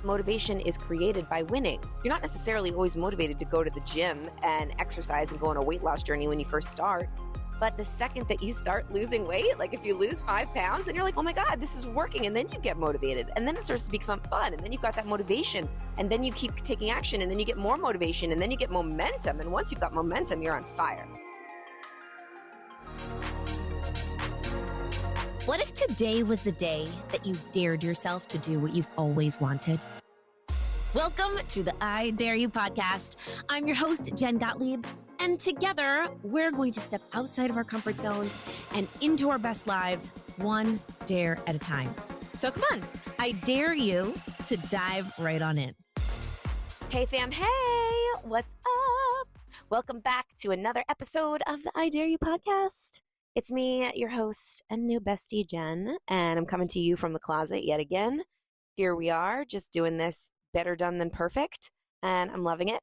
motivation is created by winning. You're not necessarily always motivated to go to the gym and exercise and go on a weight loss journey when you first start. But the second that you start losing weight, like if you lose 5 pounds and you're like, oh my God, this is working. And then you get motivated and then it starts to become fun. And then you've got that motivation and then you keep taking action and then you get more motivation and then you get momentum. And once you've got momentum, you're on fire. What if today was the day that you dared yourself to do what you've always wanted? Welcome to the I Dare You podcast. I'm your host, Jen Gottlieb. And together, we're going to step outside of our comfort zones and into our best lives, one dare at a time. So come on, I dare you to dive right on in. Hey fam, hey, what's up? Welcome back to another episode of the I Dare You podcast. It's me, your host and new bestie, Jen, and I'm coming to you from the closet yet again. Here we are, just doing this better done than perfect, and I'm loving it.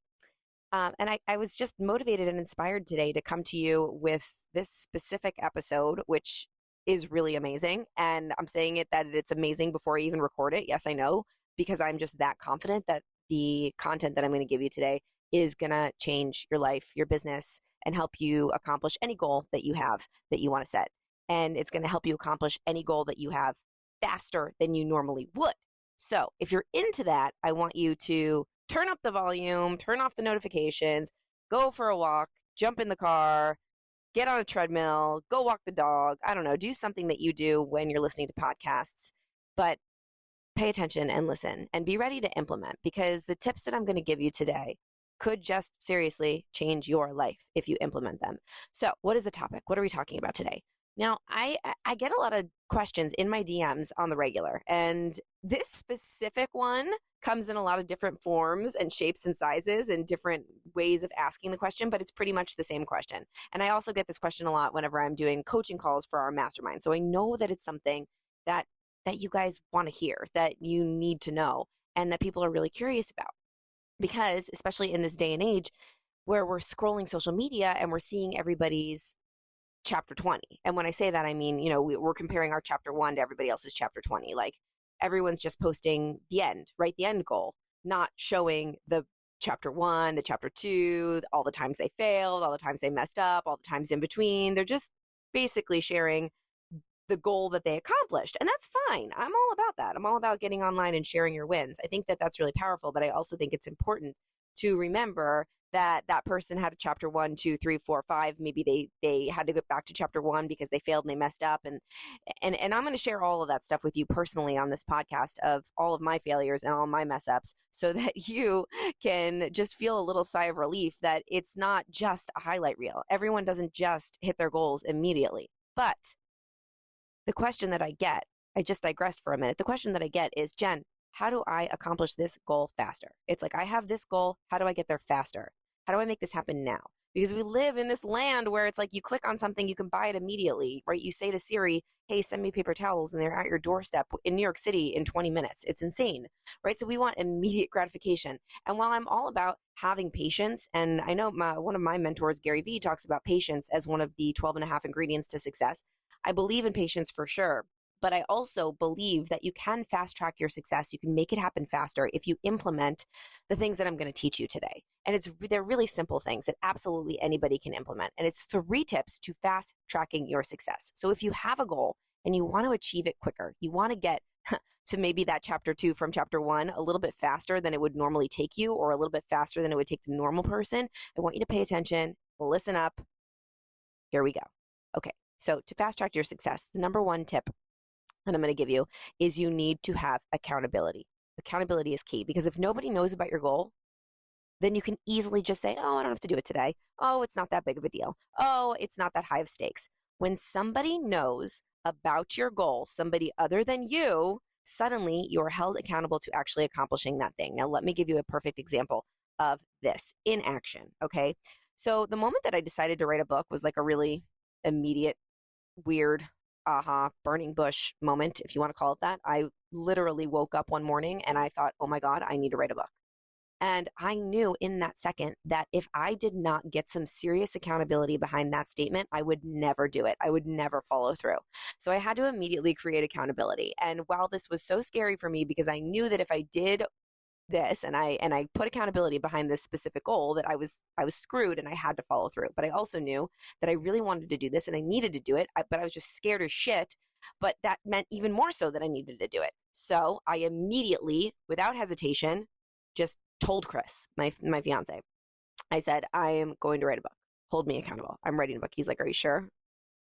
And I was just motivated and inspired today to come to you with this specific episode, which is really amazing. And I'm saying it that it's amazing before I even record it. Yes, I know, because I'm just that confident that the content that I'm going to give you today is going to change your life, your business, and help you accomplish any goal that you have that you want to set. And it's going to help you accomplish any goal that you have faster than you normally would. So if you're into that, I want you to turn up the volume, turn off the notifications, go for a walk, jump in the car, get on a treadmill, go walk the dog. I don't know, do something that you do when you're listening to podcasts, but pay attention and listen and be ready to implement, because the tips that I'm going to give you today could just seriously change your life if you implement them. So what is the topic? What are we talking about today? Now, I get a lot of questions in my DMs on the regular, and this specific one comes in a lot of different forms and shapes and sizes and different ways of asking the question, but it's pretty much the same question. And I also get this question a lot whenever I'm doing coaching calls for our mastermind. So I know that it's something that you guys want to hear, that you need to know, and that people are really curious about. Because especially in this day and age where we're scrolling social media and we're seeing everybody's chapter 20. And when I say that, I mean, you know, we're comparing our chapter 1 to everybody else's chapter 20. Like everyone's just posting the end, right? The end goal, not showing the chapter 1, the chapter 2, all the times they failed, all the times they messed up, all the times in between. They're just basically sharing the goal that they accomplished. And that's fine. I'm all about that. I'm all about getting online and sharing your wins. I think that that's really powerful, but I also think it's important to remember that that person had a chapter 1, 2, 3, 4, 5. Maybe they had to go back to chapter 1 because they failed and they messed up. And I'm going to share all of that stuff with you personally on this podcast, of all of my failures and all my mess ups, so that you can just feel a little sigh of relief that it's not just a highlight reel. Everyone doesn't just hit their goals immediately. But the question that I get, I just digressed for a minute. The question that I get is, Jen, how do I accomplish this goal faster? It's like, I have this goal. How do I get there faster? How do I make this happen now? Because we live in this land where it's like you click on something, you can buy it immediately, right? You say to Siri, hey, send me paper towels, and they're at your doorstep in New York City in 20 minutes. It's insane, right? So we want immediate gratification. And while I'm all about having patience, and I know one of my mentors, Gary Vee, talks about patience as one of the 12 and a half ingredients to success. I believe in patience for sure. But I also believe that you can fast track your success. You can make it happen faster if you implement the things that I'm going to teach you today. And they're really simple things that absolutely anybody can implement. And it's 3 tips to fast tracking your success. So if you have a goal and you want to achieve it quicker, you want to get to maybe that chapter 2 from chapter 1 a little bit faster than it would normally take you, or a little bit faster than it would take the normal person, I want you to pay attention, listen up. Here we go. Okay. So to fast track your success, the number 1 tip that I'm going to give you is you need to have accountability. Accountability is key, because if nobody knows about your goal, then you can easily just say, oh, I don't have to do it today. Oh, it's not that big of a deal. Oh, it's not that high of stakes. When somebody knows about your goal, somebody other than you, suddenly you're held accountable to actually accomplishing that thing. Now, let me give you a perfect example of this in action. Okay. So the moment that I decided to write a book was like a really immediate, weird, burning bush moment, if you want to call it that. I literally woke up one morning and I thought, oh my God, I need to write a book. And I knew in that second that if I did not get some serious accountability behind that statement, I would never do it. I would never follow through. So I had to immediately create accountability. And while this was so scary for me, because I knew that if I did this and I put accountability behind this specific goal, that I was screwed and I had to follow through. But I also knew that I really wanted to do this and I needed to do it, but I was just scared as shit. But that meant even more so that I needed to do it. So I immediately, without hesitation, just told Chris, my fiance, I said, I am going to write a book. Hold me accountable. I'm writing a book. He's like, are you sure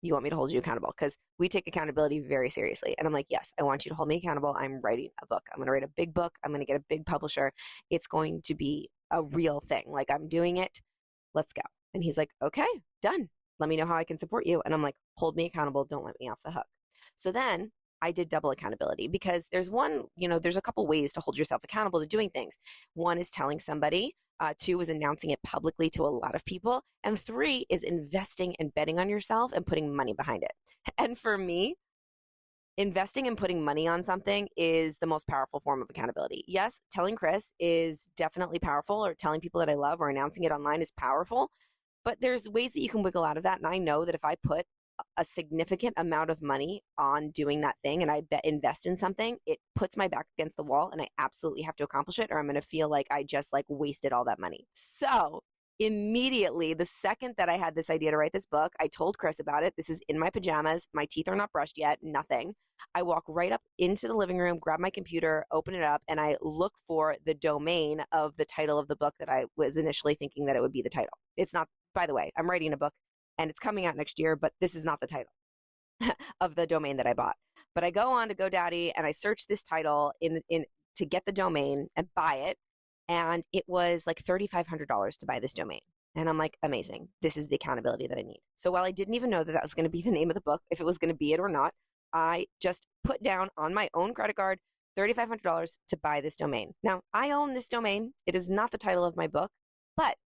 you want me to hold you accountable? Because we take accountability very seriously. And I'm like, yes, I want you to hold me accountable. I'm writing a book. I'm going to write a big book. I'm going to get a big publisher. It's going to be a real thing. Like, I'm doing it. Let's go. And he's like, okay, done. Let me know how I can support you. And I'm like, hold me accountable. Don't let me off the hook. So then I did double accountability, because there's a couple ways to hold yourself accountable to doing things. One is telling somebody. 2 is announcing it publicly to a lot of people. And 3 is investing and betting on yourself and putting money behind it. And for me, investing and putting money on something is the most powerful form of accountability. Yes, telling Chris is definitely powerful, or telling people that I love or announcing it online is powerful. But there's ways that you can wiggle out of that. And I know that if I put a significant amount of money on doing that thing and I invest in something, it puts my back against the wall and I absolutely have to accomplish it, or I'm going to feel like I just wasted all that money. So immediately, the second that I had this idea to write this book, I told Chris about it. This is in my pajamas. My teeth are not brushed yet, nothing. I walk right up into the living room, grab my computer, open it up, and I look for the domain of the title of the book that I was initially thinking that it would be the title. It's not, by the way, I'm writing a book and it's coming out next year, but this is not the title of the domain that I bought. But I go on to GoDaddy and I search this title to get the domain and buy it. And it was like $3,500 to buy this domain. And I'm like, amazing. This is the accountability that I need. So while I didn't even know that that was going to be the name of the book, if it was going to be it or not, I just put down on my own credit card $3,500 to buy this domain. Now, I own this domain. It is not the title of my book, but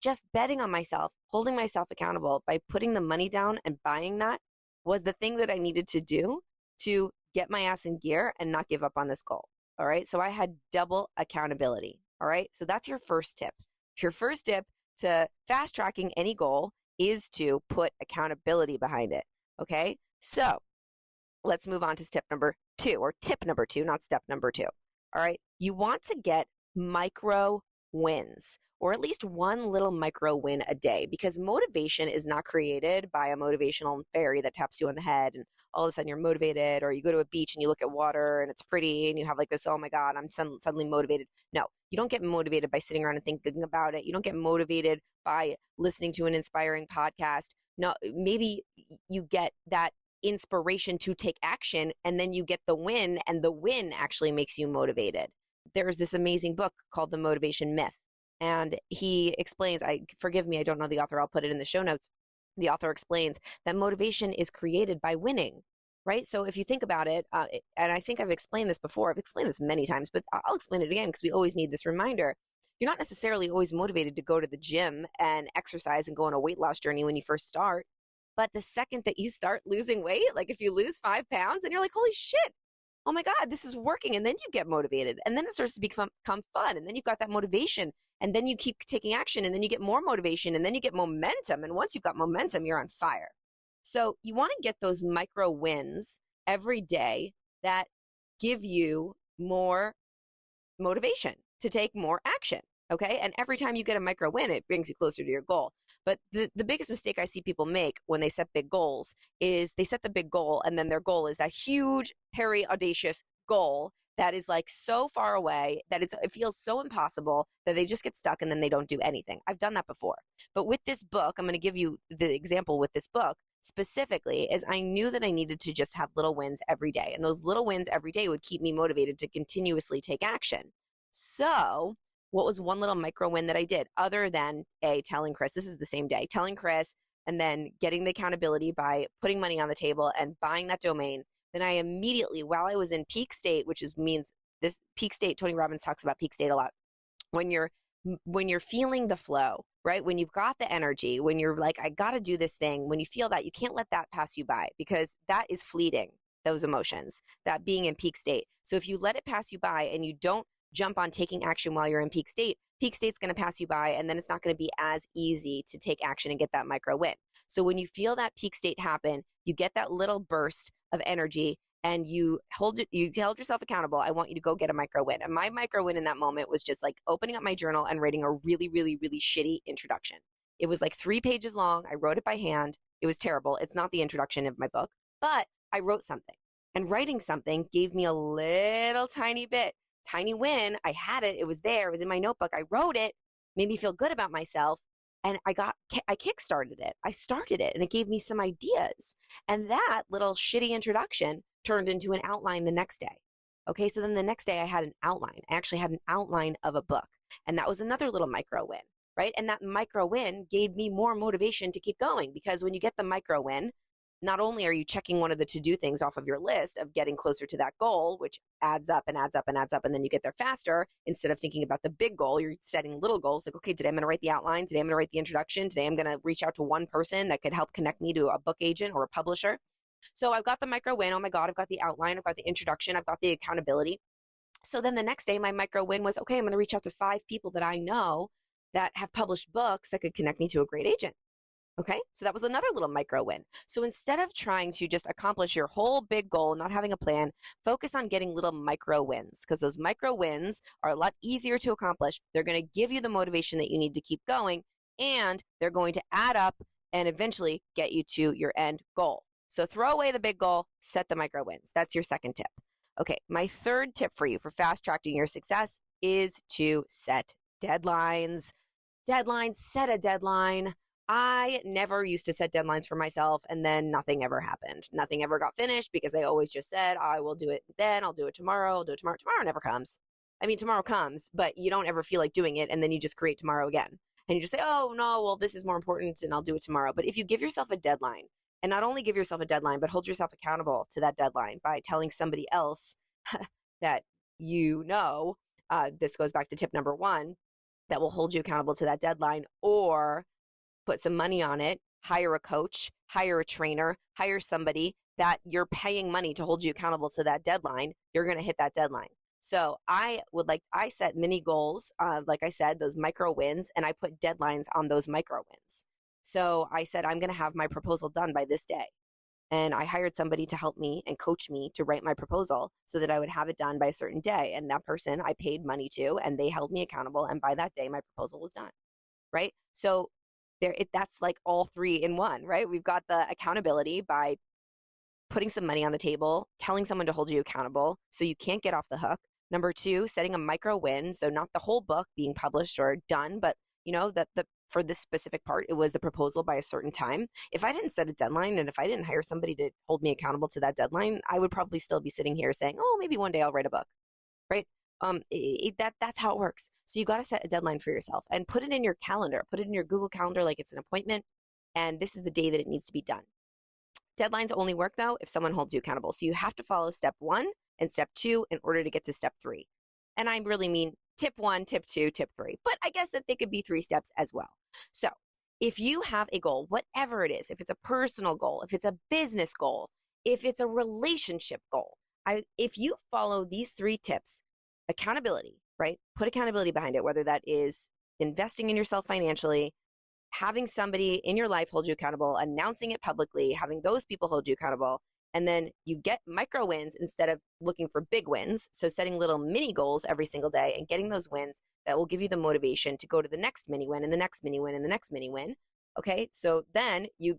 just betting on myself, holding myself accountable by putting the money down and buying that was the thing that I needed to do to get my ass in gear and not give up on this goal. All right. So I had double accountability. All right. So that's your first tip. Your first tip to fast tracking any goal is to put accountability behind it. Okay. So let's move on to step number 2, or tip number 2, not step number 2. All right. You want to get micro wins, or at least one little micro win a day, because motivation is not created by a motivational fairy that taps you on the head and all of a sudden you're motivated, or you go to a beach and you look at water and it's pretty and you have this, oh my God, I'm suddenly motivated. No, you don't get motivated by sitting around and thinking about it. You don't get motivated by listening to an inspiring podcast. No, maybe you get that inspiration to take action and then you get the win, and the win actually makes you motivated. There's this amazing book called The Motivation Myth. And he explains, forgive me, I don't know the author. I'll put it in the show notes. The author explains that motivation is created by winning, right? So if you think about it, and I think I've explained this before, I've explained this many times, but I'll explain it again because we always need this reminder. You're not necessarily always motivated to go to the gym and exercise and go on a weight loss journey when you first start. But the second that you start losing weight, like if you lose 5 pounds and you're like, holy shit, oh my God, this is working. And then you get motivated, and then it starts to become fun. And then you've got that motivation, and then you keep taking action, and then you get more motivation, and then you get momentum. And once you've got momentum, you're on fire. So you want to get those micro wins every day that give you more motivation to take more action. Okay. And every time you get a micro win, it brings you closer to your goal. But the biggest mistake I see people make when they set big goals is they set the big goal, and then their goal is that huge, hairy, audacious goal that is so far away that it feels so impossible that they just get stuck and then they don't do anything. I've done that before. But with this book, I'm going to give you the example with this book specifically, is I knew that I needed to just have little wins every day. And those little wins every day would keep me motivated to continuously take action. So what was one little micro win that I did other than telling Chris, this is the same day, telling Chris, and then getting the accountability by putting money on the table and buying that domain? Then I immediately, while I was in peak state, which means this peak state, Tony Robbins talks about peak state a lot. When you're feeling the flow, right? When you've got the energy, when you're like, I got to do this thing, when you feel that, you can't let that pass you by, because that is fleeting, those emotions, that being in peak state. So if you let it pass you by and you don't jump on taking action while you're in peak state's going to pass you by, and then it's not going to be as easy to take action and get that micro win. So when you feel that peak state happen, you get that little burst of energy and you held yourself accountable, I want you to go get a micro win. And my micro win in that moment was just like opening up my journal and writing a really, really, really shitty introduction. It was like 3 pages long. I wrote it by hand. It was terrible. It's not the introduction of my book, but I wrote something. And writing something gave me a little tiny win. I had it. It was there. It was in my notebook. I wrote it, made me feel good about myself. And I kickstarted it. I started it and it gave me some ideas. And that little shitty introduction turned into an outline the next day. Okay. So then the next day I had an outline. I actually had an outline of a book. And that was another little micro win, right? And that micro win gave me more motivation to keep going, because when you get the micro win, not only are you checking one of the to-do things off of your list of getting closer to that goal, which adds up and adds up and adds up, and then you get there faster, instead of thinking about the big goal, you're setting little goals like, okay, today I'm going to write the outline. Today I'm going to write the introduction. Today I'm going to reach out to one person that could help connect me to a book agent or a publisher. So I've got the micro win. Oh my God, I've got the outline. I've got the introduction. I've got the accountability. So then the next day, my micro win was, okay, I'm going to reach out to 5 people that I know that have published books that could connect me to a great agent. Okay, so that was another little micro win. So instead of trying to just accomplish your whole big goal, not having a plan, focus on getting little micro wins, because those micro wins are a lot easier to accomplish. They're going to give you the motivation that you need to keep going, and they're going to add up and eventually get you to your end goal. So throw away the big goal, set the micro wins. That's your second tip. Okay, my third tip for you for fast tracking your success is to set deadlines. Set a deadline. I never used to set deadlines for myself, and then nothing ever happened. Nothing ever got finished because I always just said, I will do it then, I'll do it tomorrow, I'll do it tomorrow. Tomorrow never comes. I mean, tomorrow comes, but you don't ever feel like doing it, and then you just create tomorrow again. And you just say, oh, no, well, this is more important, and I'll do it tomorrow. But if you give yourself a deadline, and not only give yourself a deadline, but hold yourself accountable to that deadline by telling somebody else that you know, this goes back to tip number 1, that will hold you accountable to that deadline, or put some money on it, hire a coach, hire a trainer, hire somebody that you're paying money to hold you accountable to that deadline, you're going to hit that deadline. So I set mini goals, like I said, those micro wins, and I put deadlines on those micro wins. So I said, I'm going to have my proposal done by this day. And I hired somebody to help me and coach me to write my proposal so that I would have it done by a certain day. And that person I paid money to, and they held me accountable. And by that day, my proposal was done. Right? So that's like all 3 in one, right? We've got the accountability by putting some money on the table, telling someone to hold you accountable so you can't get off the hook. Number 2, setting a micro win. So not the whole book being published or done, but for this specific part, it was the proposal by a certain time. If I didn't set a deadline, and if I didn't hire somebody to hold me accountable to that deadline, I would probably still be sitting here saying, oh, maybe one day I'll write a book, right? That's how it works. So you got to set a deadline for yourself and put it in your calendar, put it in your Google Calendar like it's an appointment. And this is the day that it needs to be done. Deadlines only work though if someone holds you accountable. So you have to follow step 1 and step 2 in order to get to step 3. And I really mean tip 1, tip 2, tip 3, but I guess that they could be 3 steps as well. So if you have a goal, whatever it is, if it's a personal goal, if it's a business goal, if it's a relationship goal, if you follow these 3 tips, accountability, right? Put accountability behind it, whether that is investing in yourself financially, having somebody in your life hold you accountable, announcing it publicly, having those people hold you accountable, and then you get micro wins instead of looking for big wins. So setting little mini goals every single day and getting those wins that will give you the motivation to go to the next mini win and the next mini win and the next mini win. Okay, so then you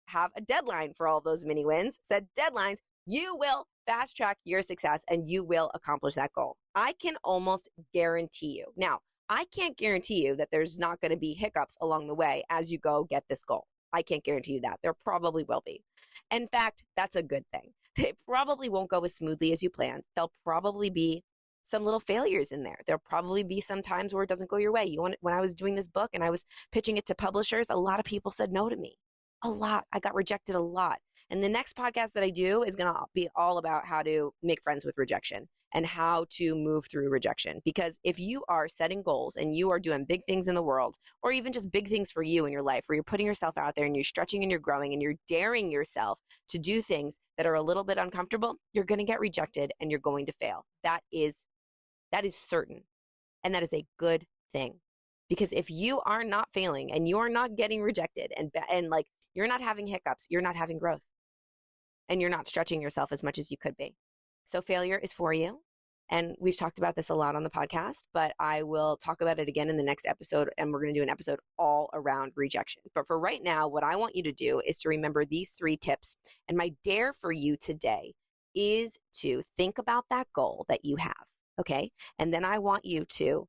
have a deadline for all those mini wins. Set deadlines. You will fast track your success and you will accomplish that goal. I can almost guarantee you. Now, I can't guarantee you that there's not going to be hiccups along the way as you go get this goal. I can't guarantee you that. There probably will be. In fact, that's a good thing. It probably won't go as smoothly as you planned. There'll probably be some little failures in there. There'll probably be some times where it doesn't go your way. When I was doing this book and I was pitching it to publishers, a lot of people said no to me. A lot. I got rejected a lot. And the next podcast that I do is going to be all about how to make friends with rejection and how to move through rejection. Because if you are setting goals and you are doing big things in the world, or even just big things for you in your life, where you're putting yourself out there and you're stretching and you're growing and you're daring yourself to do things that are a little bit uncomfortable, you're going to get rejected and you're going to fail. That is certain. And that is a good thing. Because if you are not failing and you are not getting rejected and like you're not having hiccups, you're not having growth. and you're not stretching yourself as much as you could be. So failure is for you. And we've talked about this a lot on the podcast, but I will talk about it again in the next episode. And we're going to do an episode all around rejection. But for right now, what I want you to do is to remember these 3 tips. And my dare for you today is to think about that goal that you have. Okay. And then I want you to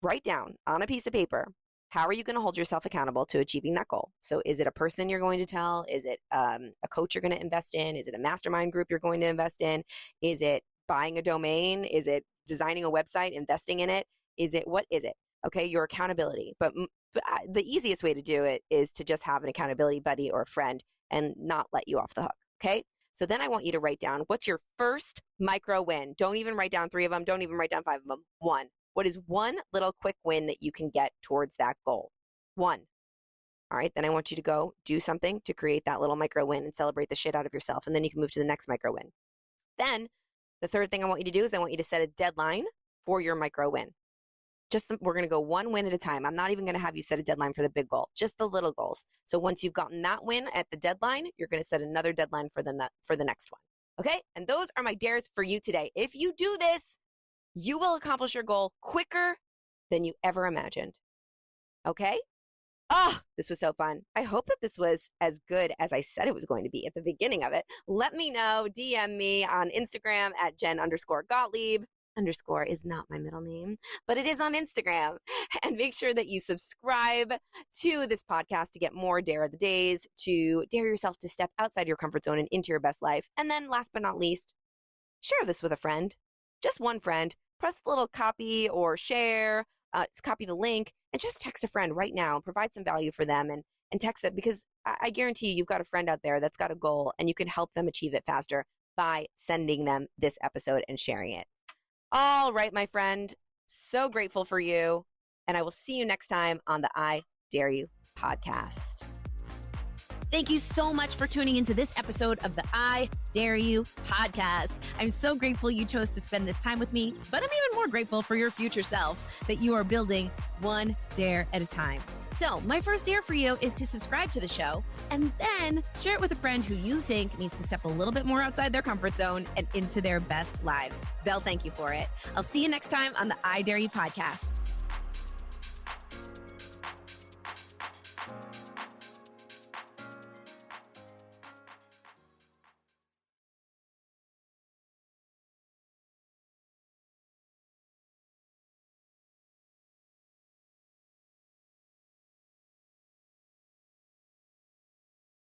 write down on a piece of paper, how are you going to hold yourself accountable to achieving that goal? So is it a person you're going to tell? Is it a coach you're going to invest in? Is it a mastermind group you're going to invest in? Is it buying a domain? Is it designing a website, investing in it? What is it? Okay, your accountability. But the easiest way to do it is to just have an accountability buddy or a friend and not let you off the hook. Okay. So then I want you to write down, what's your first micro win? Don't even write down 3 of them. Don't even write down 5 of them. 1. What is one little quick win that you can get towards that goal? 1. All right. Then I want you to go do something to create that little micro win and celebrate the shit out of yourself. And then you can move to the next micro win. Then the third thing I want you to do is I want you to set a deadline for your micro win. We're going to go 1 win at a time. I'm not even going to have you set a deadline for the big goal, just the little goals. So once you've gotten that win at the deadline, you're going to set another deadline for the next one. Okay. And those are my dares for you today. If you do this, you will accomplish your goal quicker than you ever imagined. Okay. Oh, this was so fun. I hope that this was as good as I said it was going to be at the beginning of it. Let me know. DM me on Instagram at Jen_Gottlieb. Underscore is not my middle name, but it is on Instagram. And make sure that you subscribe to this podcast to get more Dare of the Days, to dare yourself to step outside your comfort zone and into your best life. And then last but not least, share this with a friend. Just one friend. Press the little copy or share, copy the link, and just text a friend right now and provide some value for them and text it, because I guarantee you've got a friend out there that's got a goal and you can help them achieve it faster by sending them this episode and sharing it. All right, my friend, so grateful for you. And I will see you next time on the I Dare You podcast. Thank you so much for tuning into this episode of the I Dare You podcast. I'm so grateful you chose to spend this time with me, but I'm even more grateful for your future self, that you are building one dare at a time. So my first dare for you is to subscribe to the show and then share it with a friend who you think needs to step a little bit more outside their comfort zone and into their best lives. They'll thank you for it. I'll see you next time on the I Dare You podcast.